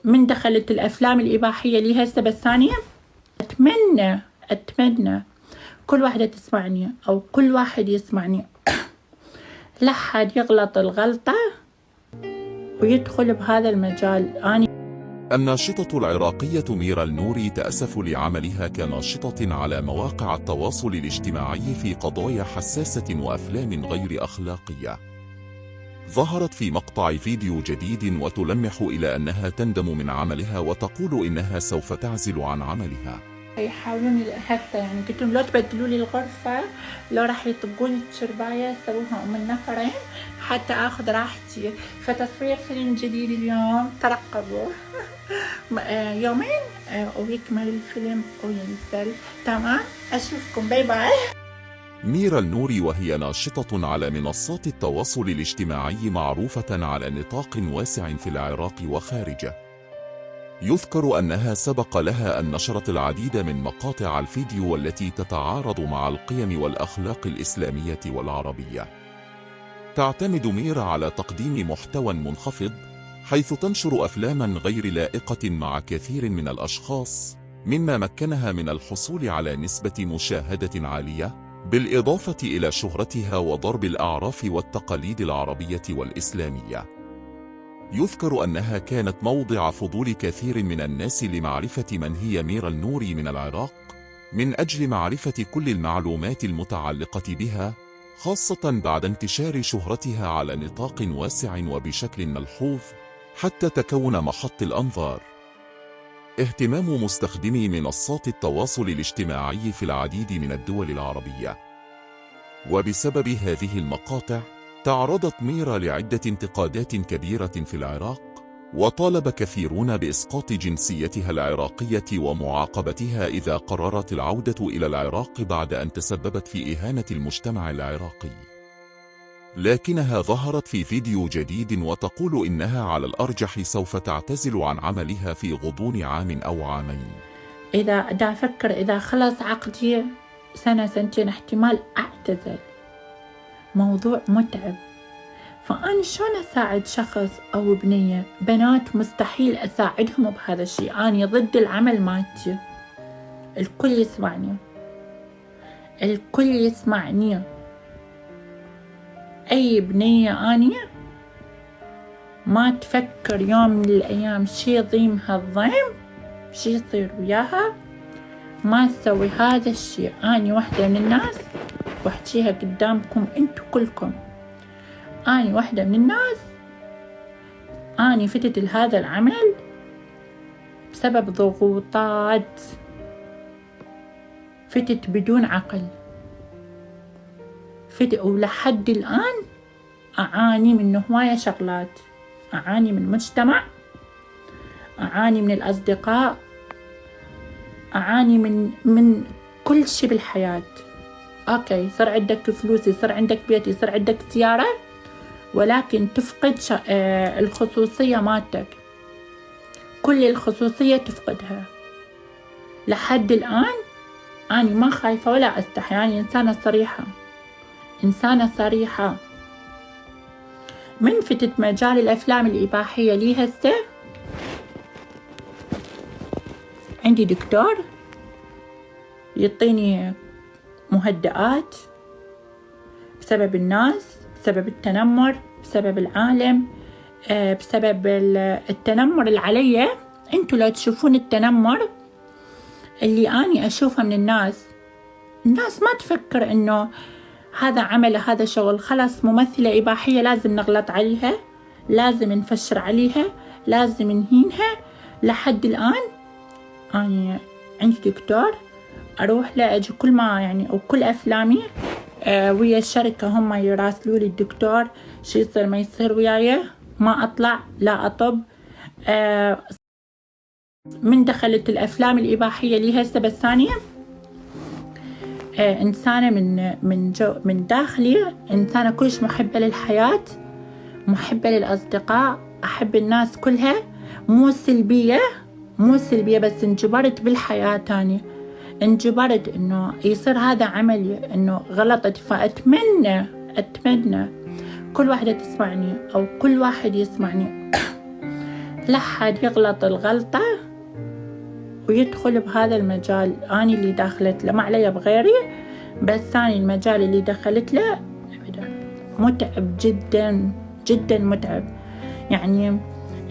من دخلت الأفلام الإباحية لي هسه بالثانية، أتمنى كل واحدة تسمعني أو كل واحد يسمعني لا حد يغلط الغلطة ويدخل بهذا المجال. الناشطة العراقية ميرا النوري تأسف لعملها كناشطة على مواقع التواصل الاجتماعي في قضايا حساسة وأفلام غير أخلاقية. ظهرت في مقطع فيديو جديد وتلمح إلى أنها تندم من عملها وتقول إنها سوف تعزل عن عملها. يحاولون حتى يعني قلت لهم لو تبدلوا لي الغرفة، لو راح يطبقوا لي الشرباية سووها من نفرين حتى اخذ راحتي. فتصوير فيلم جديد اليوم، ترقبوا يومين ويكمل الفيلم وينزل. تمام، اشوفكم، باي باي. ميرا النوري وهي ناشطة على منصات التواصل الاجتماعي معروفة على نطاق واسع في العراق وخارجه. يذكر أنها سبق لها أن نشرت العديد من مقاطع الفيديو والتي تتعارض مع القيم والأخلاق الإسلامية والعربية. تعتمد ميرا على تقديم محتوى منخفض، حيث تنشر أفلاما غير لائقة مع كثير من الأشخاص، مما مكنها من الحصول على نسبة مشاهدة عالية، بالإضافة إلى شهرتها وضرب الأعراف والتقاليد العربية والإسلامية. يذكر أنها كانت موضع فضول كثير من الناس لمعرفة من هي ميرا النوري من العراق، من أجل معرفة كل المعلومات المتعلقة بها، خاصة بعد انتشار شهرتها على نطاق واسع وبشكل ملحوظ، حتى تكون محط الأنظار. اهتمام مستخدمي منصات التواصل الاجتماعي في العديد من الدول العربية. وبسبب هذه المقاطع تعرضت ميرا لعدة انتقادات كبيرة في العراق، وطالب كثيرون بإسقاط جنسيتها العراقية ومعاقبتها إذا قررت العودة إلى العراق بعد أن تسببت في إهانة المجتمع العراقي. لكنها ظهرت في فيديو جديد وتقول إنها على الأرجح سوف تعتزل عن عملها في غضون عام أو عامين. إذا دا أفكر إذا خلص عقدي سنة سنتين احتمال أعتزل. موضوع متعب. فأنا شلون أساعد شخص أو بنية؟ بنات مستحيل أساعدهم بهذا الشيء، أنا ضد العمل مالتي. الكل يسمعني، الكل يسمعني. أي بنية أني ما تفكر يوم من الأيام شي ضيمها الضيم، شي يصير وياها، ما تسوي هذا الشيء. أني واحدة من الناس واحكيها قدامكم انتو كلكم، أني واحدة من الناس أني فتت لهذا العمل بسبب ضغوطات، فتت بدون عقل، ولحد الآن أعاني من هواية شغلات، أعاني من مجتمع، أعاني من الأصدقاء، أعاني من كل شيء بالحياة. أوكي، صار عندك فلوس، يصير عندك بيت، يصير عندك سيارة، ولكن تفقد الخصوصية مالتك، كل الخصوصية تفقدها. لحد الآن أنا ما خايفة ولا أستحي، أنا إنسانة صريحة، إنسانة صريحة. من فتت مجال الأفلام الإباحية لي هسه، عندي دكتور يعطيني مهدئات بسبب الناس، بسبب التنمر، بسبب العالم، بسبب التنمر اللي علي. انتوا لو تشوفون التنمر اللي أنا أشوفه من الناس ما تفكر إنه هذا عمل، هذا شغل. خلاص، ممثلة إباحية لازم نغلط عليها، لازم نفشر عليها، لازم نهينها. لحد الآن أنا عندي دكتور أروح له، أجي كل ما يعني أو كل أفلامي ويا الشركة هم يراسلوا لي الدكتور شي يصير ما يصير وياي، ما أطلع لا أطب. من دخلت الأفلام الإباحية لي هسه بالثانية، إنسانة من داخلي إنسانة كلش محبة للحياة، محبة للأصدقاء، أحب الناس كلها، مو سلبية بس انجبرت بالحياة تاني، انجبرت إنه يصير هذا عملي، إنه غلطت. فأتمنى كل واحدة تسمعني أو كل واحد يسمعني لا حد يغلط الغلطة ويدخل بهذا المجال. أنا اللي داخلت له، ما علي بغيري، بس أنا المجال اللي دخلت له أبدا متعب جدا جدا متعب. يعني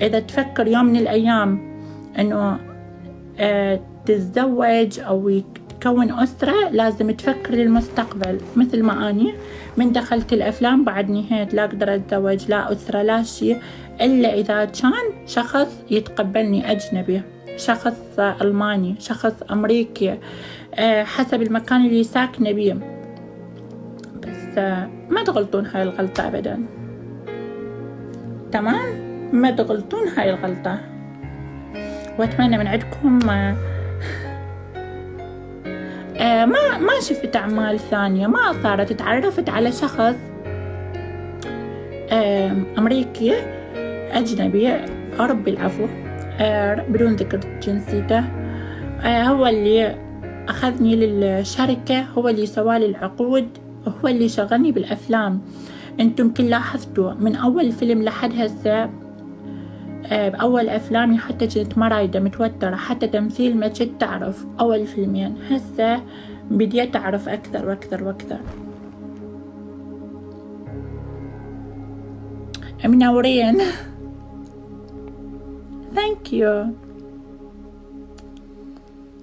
إذا تفكر يوم من الأيام إنه تتزوج أو تكون أسرة، لازم تفكر للمستقبل. مثل ما أني من دخلت الأفلام بعد نهاية لا أقدر أتزوج لا أسرة لا شيء، إلا إذا كان شخص يتقبلني أجنبي، شخص ألماني، شخص أمريكي، حسب المكان اللي ساكنة بيه. بس ما تغلطون هاي الغلطة أبدا، تمام؟ ما تغلطون هاي الغلطة. وأتمنى من عندكم ما شفت أعمال ثانية، ما صارت. تعرفت على شخص أمريكي أجنبي، ربي العفو، بدون ذكر جنسيته، هو اللي أخذني للشركة، هو اللي سوالي العقود، هو اللي شغلني بالأفلام. أنتم كل لاحظتوا من أول فيلم لحد هسه، بأول أفلامي حتى كنت مرايدة متوترة، حتى تمثيل ما كنت تعرف أول فيلمين، هسه بديت أعرف أكثر وأكثر وأكثر. منورين. ثانك يو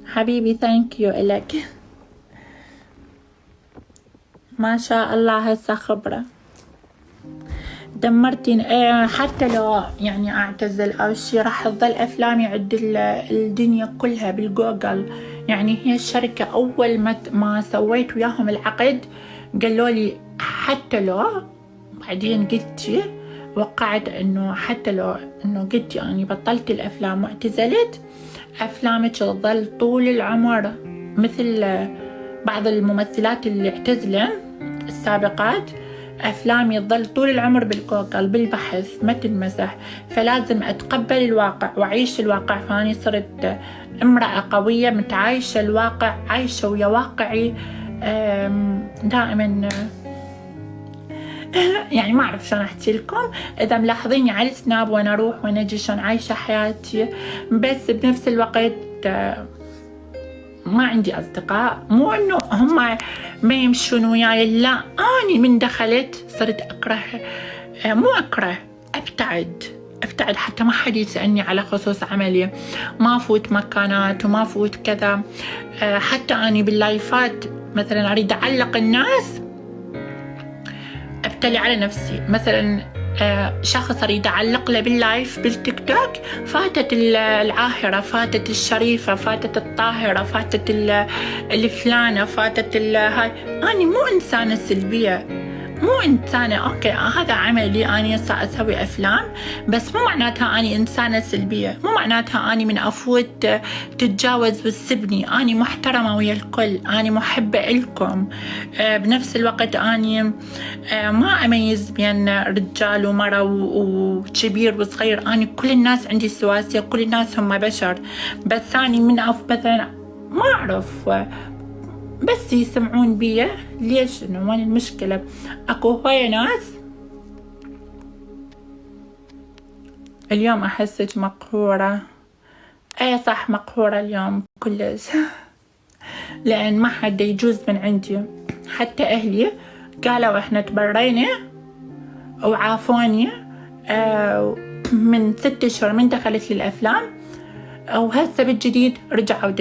حبيبي، ثانك يو إلك، ما شاء الله هسه خبرة دمرتين. حتى لو يعني أعتزل أو شي راح تظل أفلامي عند الدنيا كلها بالجوجل. يعني هي الشركة أول ما سويت وياهم العقد قالوا لي حتى لو، بعدين قلت وقعت إنه حتى لو إنه قلت يعني بطلت الأفلام واعتزلت، أفلامك تظل طول العمر. مثل بعض الممثلات اللي اعتزلن السابقات، أفلامي تظل طول العمر بالجوجل بالبحث ما تنمسح. فلازم أتقبل الواقع وأعيش الواقع. فاني صرت امرأة قوية متعايشة الواقع، عايشة ويا واقعي دائما. يعني ما أعرف شلون أحكي لكم، إذا ملاحظيني على السناب وأنا أروح وأنا أجي شلون عايشة حياتي، بس بنفس الوقت ما عندي أصدقاء. مو إنه هم ما يمشون وياي، لا، أنا من دخلت صرت أكره، مو أكره، أبتعد حتى ما حد يسألني على خصوص عملي، ما أفوت مكانات وما أفوت كذا. حتى أنا باللايفات مثلا أريد أعلق الناس، أبتلي على نفسي. مثلا شخص أريد أعلق له باللايف بالتيك توك، فاتت العاهرة، فاتت الشريفة، فاتت الطاهرة، فاتت الفلانة، فاتت هاي. أنا مو إنسانة سلبية، مو إنسانة، أوكي هذا عملي، أنا أسوي أفلام، بس مو معناتها أنا إنسانة سلبية، مو معناتها أنا من أفوت تتجاوز وتسبني. أنا محترمة ويا الكل، أنا محبة إلكم. بنفس الوقت أنا ما أميز بين رجال ومرأة وكبير وصغير. أنا كل الناس عندي سواسية، كل الناس هم بشر. بس أنا من مثلا ما أعرف، بس يسمعون بي ليش؟ إنه وين المشكلة؟ أكو هواية ناس اليوم أحسك مقهورة. أي صح، مقهورة اليوم كلش. لأن ما حد يجوز من عندي، حتى أهلي قالوا إحنا تبرينا وعافوني من 6 أشهر من دخلت للأفلام، وهسه بالجديد رجعوا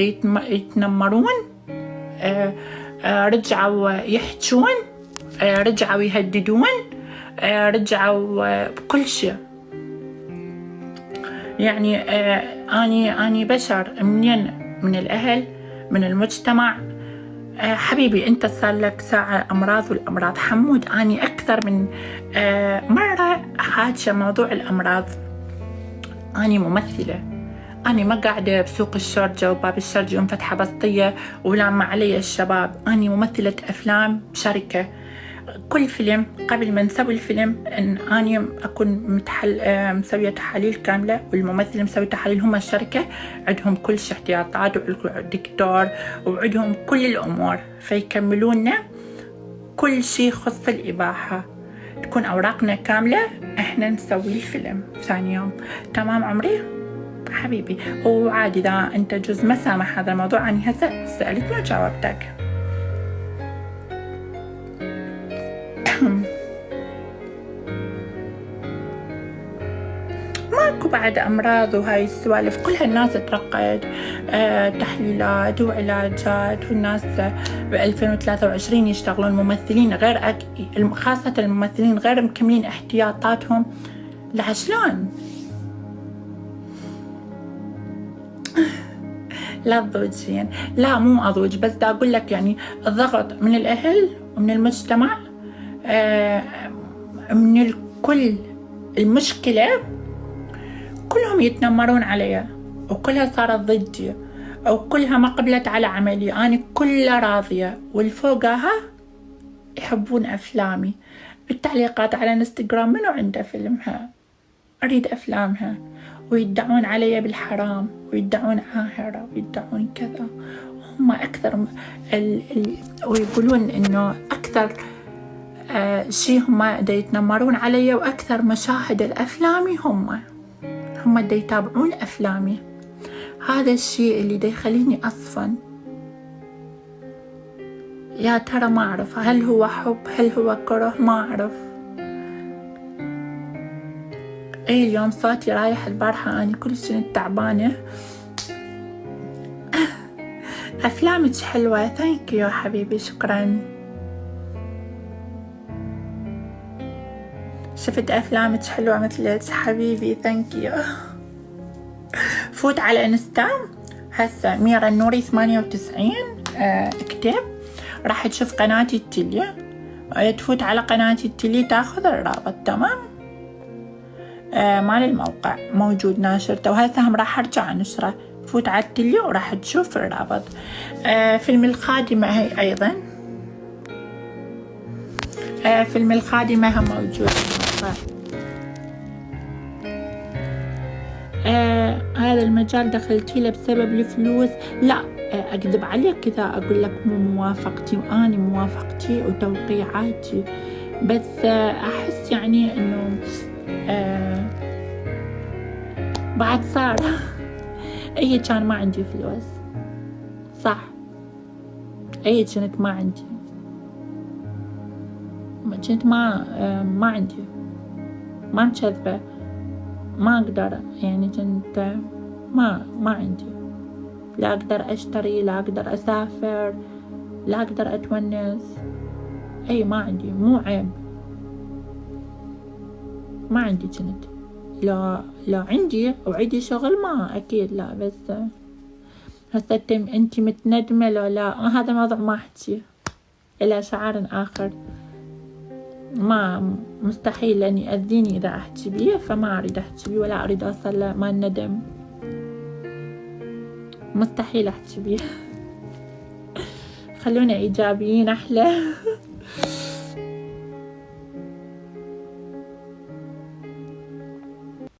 يتنمرون، رجعوا يحجون، رجعوا يهددون، رجعوا بكل شيء. يعني أني بشر، منين؟ من الأهل، من المجتمع. حبيبي أنت صار لك ساعة أمراض والأمراض. حمود أني أكثر من مرة حاجة موضوع الأمراض. أني ممثلة، أنا ما قاعدة بسوق الشارجة وباب الشارجة ومفتحة بسطية ولامة علي الشباب. أنا ممثلة أفلام شركة. كل فيلم قبل ما نسوي الفيلم أنا أكون مسوية تحاليل كاملة، والممثل مسوي تحاليل. هم الشركة عندهم كل شيء احتياطات، وعندهم دكتور، وعندهم كل الأمور، فيكملونا كل شيء خص الإباحة. تكون أوراقنا كاملة، إحنا نسوي الفيلم ثاني يوم. تمام عمري حبيبي؟ وعادي إذا أنت جزء ما سامح هذا الموضوع، أني هسه سألت ما جاوبتك. ماكو بعد أمراض وهاي السوالف كلها الناس ترقد تحليلات وعلاجات، والناس ب 2023 يشتغلون ممثلين غير خاصة الممثلين غير مكملين احتياطاتهم. لا شلون؟ لا تضوجين، لا مو أضوج، بس دا أقول لك يعني الضغط من الأهل ومن المجتمع، من الكل. المشكلة كلهم يتنمرون علي، وكلها صارت ضدي، وكلها ما قبلت على عملي. أنا كلها راضية، والفوقها يحبون أفلامي. بالتعليقات على انستغرام منو عنده فيلمها، أريد أفلامها، ويدعون علي بالحرام، ويدعون عاهرة، ويدعون كذا. هم أكثر ويقولون إنه أكثر شيء هم دا يتنمرون علي، وأكثر مشاهد الأفلامي هم دا يتابعون أفلامي. هذا الشيء اللي دا يخليني أصفن. يا ترى ما أعرف هل هو حب، هل هو كره، ما أعرف. اليوم صوتي رايح. البارحة أنا كل شيء تعبانة. أفلامك حلوة، ثانك يو حبيبي، شكرا. شفت أفلامك حلوة مثلك حبيبي، ثانك يو. فوت على انستا هسه ميرا النوري 98، اكتب راح تشوف قناتي التلي، تفوت على قناتي التلي تاخذ الرابط. تمام؟ مال الموقع موجود ناشرته، وهسه هم راح ارجع نشره. فوت على التلي وراح تشوف الرابط. فيلم الخادمة هي ايضا، فيلم الخادمة هم موجود بالموقع. هذا المجال دخلتي له بسبب الفلوس؟ لا، أكذب عليك إذا أقول لك مو موافقتي، وأنا موافقتي وتوقيعاتي، بس أحس يعني إنه بعد صار أي كان ما عندي فلوس، صح، أي كنت ما عندي، كنت ما عندي، ما مكذبة، ما أقدر يعني، كنت ما عندي، لا أقدر أشتري، لا أقدر أسافر، لا أقدر أتونس، أي ما عندي، مو عيب، ما عندي كنت. لا عندي وعندي شغل، ما أكيد لا، بس هسه أنت متندمة لو لا، هذا موضوع ما أحكي إلى شعار آخر، ما مستحيل لأني يأذيني إذا أحكي بيه، فما أريد أحكي بيه ولا أريد أوصل ما الندم، مستحيل أحكي بيه. خلونا إيجابيين أحلى.